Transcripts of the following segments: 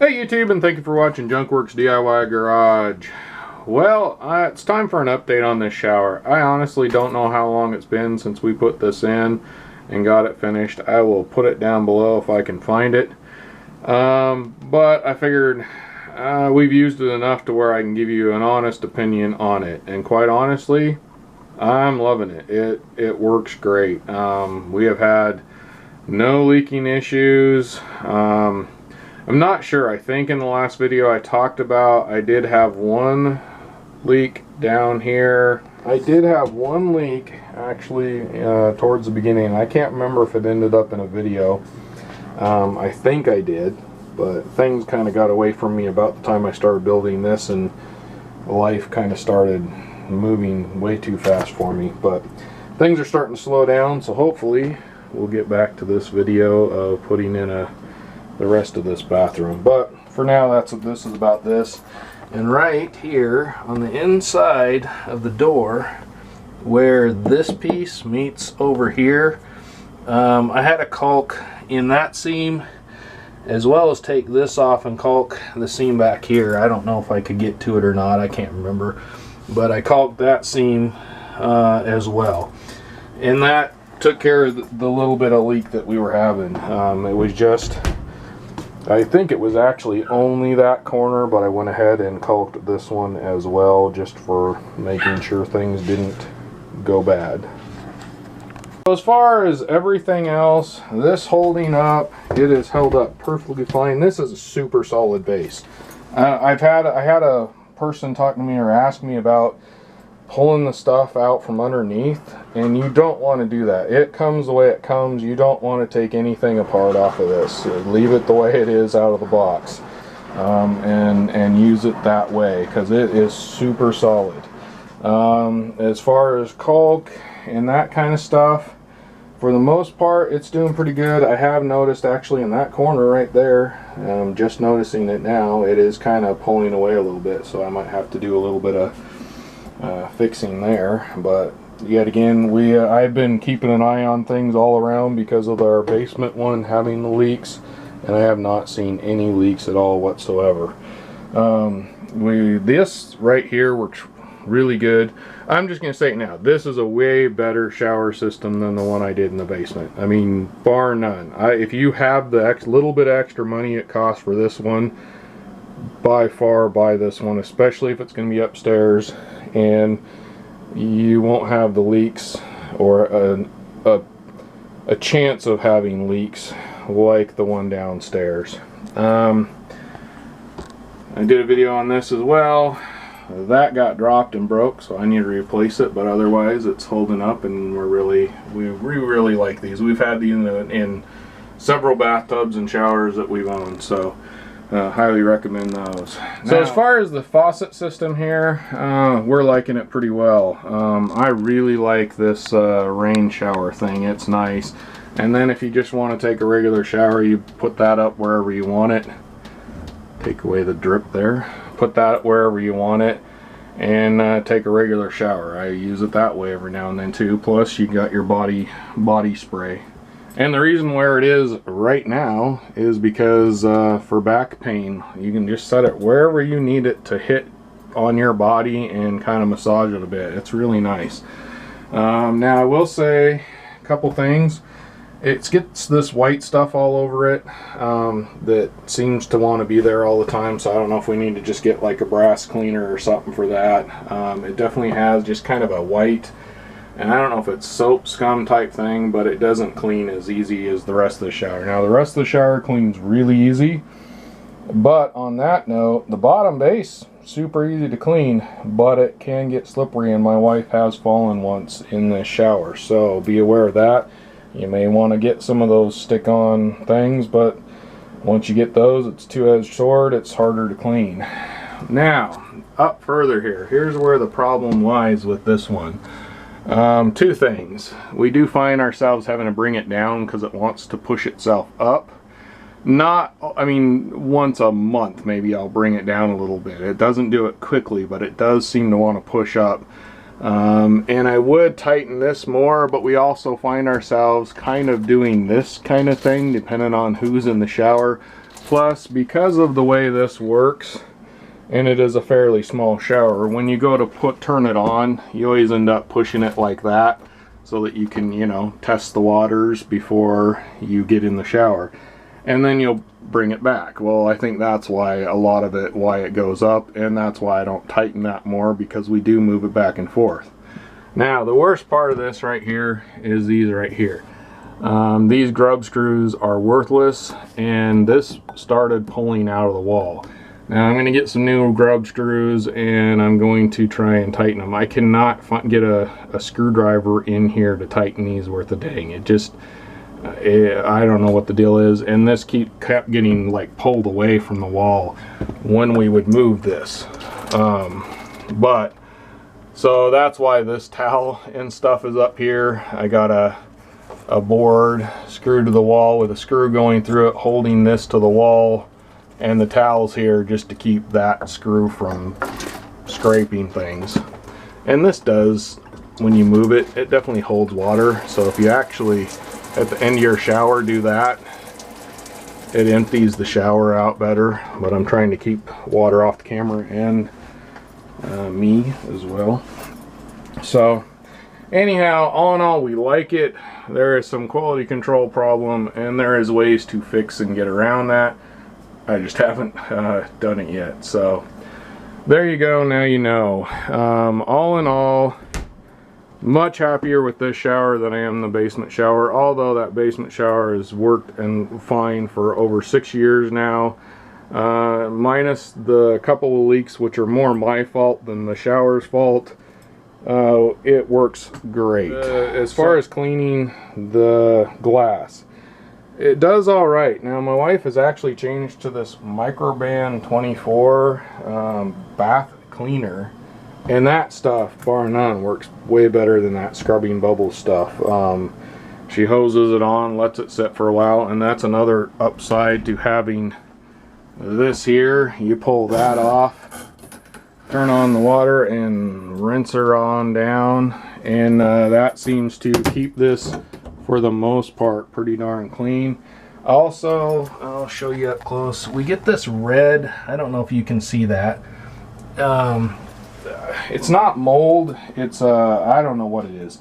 Hey YouTube, and thank you for watching Junkworks DIY Garage. Well, it's time for an update on this shower. I honestly don't know how long it's been since we put this in and got it finished. I will put it down below if I can find it. But I figured we've used it enough to where I can give you an honest opinion on it. And quite honestly, I'm loving it. It works great. We have had no leaking issues. I'm not sure. I think in the last video I talked about I did have one leak down here. I did have one leak actually towards the beginning. I can't remember if it ended up in a video. I think I did, but things kind of got away from me about the time I started building this, and life kind of started moving way too fast for me. But things are starting to slow down, so hopefully we'll get back to this video of putting in the rest of this bathroom. But for now, that's what this is about. This, and right here on the inside of the door where this piece meets over here, I had to caulk in that seam, as well as take this off and caulk the seam back here. I don't know if I could get to it or not, I can't remember, but I caulked that seam as well, and that took care of the little bit of leak that we were having. It was just, I think it was actually only that corner, but I went ahead and caulked this one as well, just for making sure things didn't go bad. As far as everything else, this holding up, it is held up perfectly fine. This is a super solid base. I had a person talk to me or ask me about pulling the stuff out from underneath, and you don't want to do that. It comes the way it comes. You don't want to take anything apart off of this. Leave it the way it is out of the box, and use it that way, because it is super solid. As far as caulk and that kind of stuff, for the most part it's doing pretty good. I have noticed actually in that corner right there, just noticing it now, it is kind of pulling away a little bit, so I might have to do a little bit of fixing there. But yet again, I've been keeping an eye on things all around because of our basement one having the leaks, and I have not seen any leaks at all whatsoever. This right here works really good. I'm just gonna say it now, this is a way better shower system than the one I did in the basement. I mean, bar none. If you have the little bit extra money it costs for this one, by far buy this one, especially if it's going to be upstairs and you won't have the leaks, or a chance of having leaks like the one downstairs. I did a video on this as well. That got dropped and broke, so I need to replace it, but otherwise it's holding up, and we really like these. We've had these in several bathtubs and showers that we've owned, so highly recommend those. So as far as the faucet system here, we're liking it pretty well. I really like this rain shower thing. It's nice. And then if you just want to take a regular shower, you put that up wherever you want it. Take away the drip there. Put that wherever you want it, and take a regular shower. I use it that way every now and then too. Plus you got your body spray. And the reason where it is right now is because for back pain, you can just set it wherever you need it to hit on your body and kind of massage it a bit. It's really nice. Now I will say a couple things. It gets this white stuff all over it that seems to want to be there all the time, so I don't know if we need to just get like a brass cleaner or something for that. It definitely has just kind of a white, and I don't know if it's soap scum type thing, but it doesn't clean as easy as the rest of the shower. Now the rest of the shower cleans really easy, but on that note, the bottom base, super easy to clean, but it can get slippery, and my wife has fallen once in this shower, so be aware of that. You may want to get some of those stick-on things, but once you get those, it's a two-edged sword. It's harder to clean. Now, up further here, here's where the problem lies with this one. Two things. We do find ourselves having to bring it down because it wants to push itself up. I mean, once a month maybe I'll bring it down a little bit. It doesn't do it quickly, but it does seem to want to push up. And I would tighten this more, but we also find ourselves kind of doing this kind of thing depending on who's in the shower. Plus, because of the way this works, and it is a fairly small shower, when you go to turn it on, you always end up pushing it like that so that you can, you know, test the waters before you get in the shower. And then you'll bring it back. Well, I think that's why a lot of it, why it goes up, and that's why I don't tighten that more, because we do move it back and forth. Now, the worst part of this right here is these right here. These grub screws are worthless, and this started pulling out of the wall. Now I'm going to get some new grub screws, and I'm going to try and tighten them. I cannot get a screwdriver in here to tighten these worth a dang. It just, I don't know what the deal is, and this kept getting like pulled away from the wall when we would move this. So that's why this towel and stuff is up here. I got a board screwed to the wall with a screw going through it, holding this to the wall, and the towels here just to keep that screw from scraping things. And this does, when you move it, it definitely holds water. So if you actually at the end of your shower do that, it empties the shower out better. But I'm trying to keep water off the camera and me as well. So anyhow, all in all, we like it. There is some quality control problem, and there is ways to fix and get around that. I just haven't done it yet. So there you go, now you know. All in all, much happier with this shower than I am the basement shower, although that basement shower has worked and fine for over 6 years now, minus the couple of leaks, which are more my fault than the shower's fault. It works great. As far as cleaning the glass, it does all right. Now my wife has actually changed to this Microban 24 bath cleaner, and that stuff, bar none, works way better than that scrubbing bubble stuff. She hoses it on, lets it sit for a while, and that's another upside to having this here. You pull that off, turn on the water, and rinse her on down, and that seems to keep this, for the most part, pretty darn clean. Also, I'll show you up close. We get this red, I don't know if you can see that. It's not mold, it's I don't know what it is,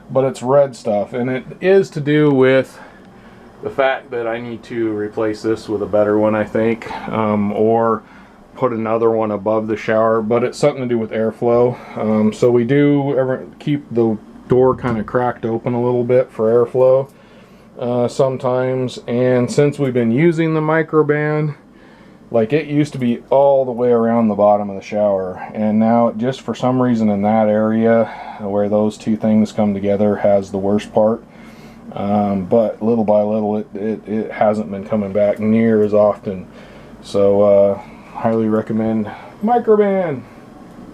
but it's red stuff, and it is to do with the fact that I need to replace this with a better one, I think, or put another one above the shower, but it's something to do with airflow. So we do keep the door kind of cracked open a little bit for airflow sometimes, and since we've been using the Microban, like, it used to be all the way around the bottom of the shower, and now just for some reason in that area where those two things come together has the worst part. But little by little it hasn't been coming back near as often. So highly recommend Microban.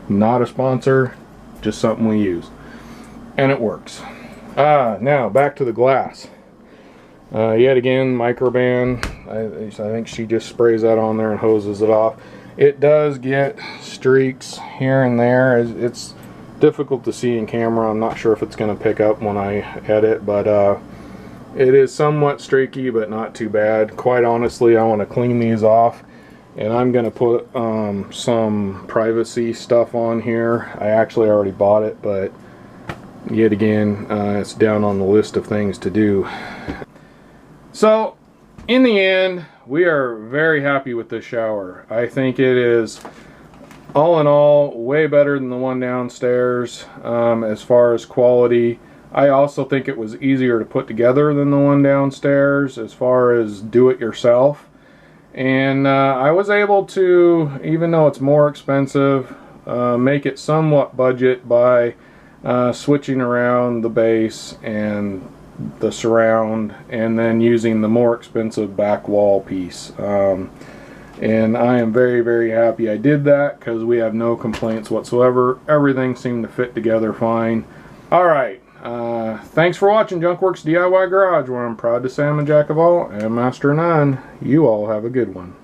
Not a sponsor, just something we use, and it works. Now back to the glass. Yet again, Microban. I think she just sprays that on there and hoses it off. It does get streaks here and there. It's difficult to see in camera. I'm not sure if it's going to pick up when I edit, but it is somewhat streaky, but not too bad. Quite honestly, I want to clean these off, and I'm going to put some privacy stuff on here. I actually already bought it, but yet again, it's down on the list of things to do. So in the end, we are very happy with this shower. I think it is, all in all, way better than the one downstairs as far as quality. I also think it was easier to put together than the one downstairs as far as do it yourself. And I was able to, even though it's more expensive, make it somewhat budget by switching around the base and the surround, and then using the more expensive back wall piece. And I am very, very happy I did that, because we have no complaints whatsoever. Everything seemed to fit together fine. Alright, thanks for watching Junkworks DIY Garage, where I'm proud to say I'm a jack of all and master of none. You all have a good one.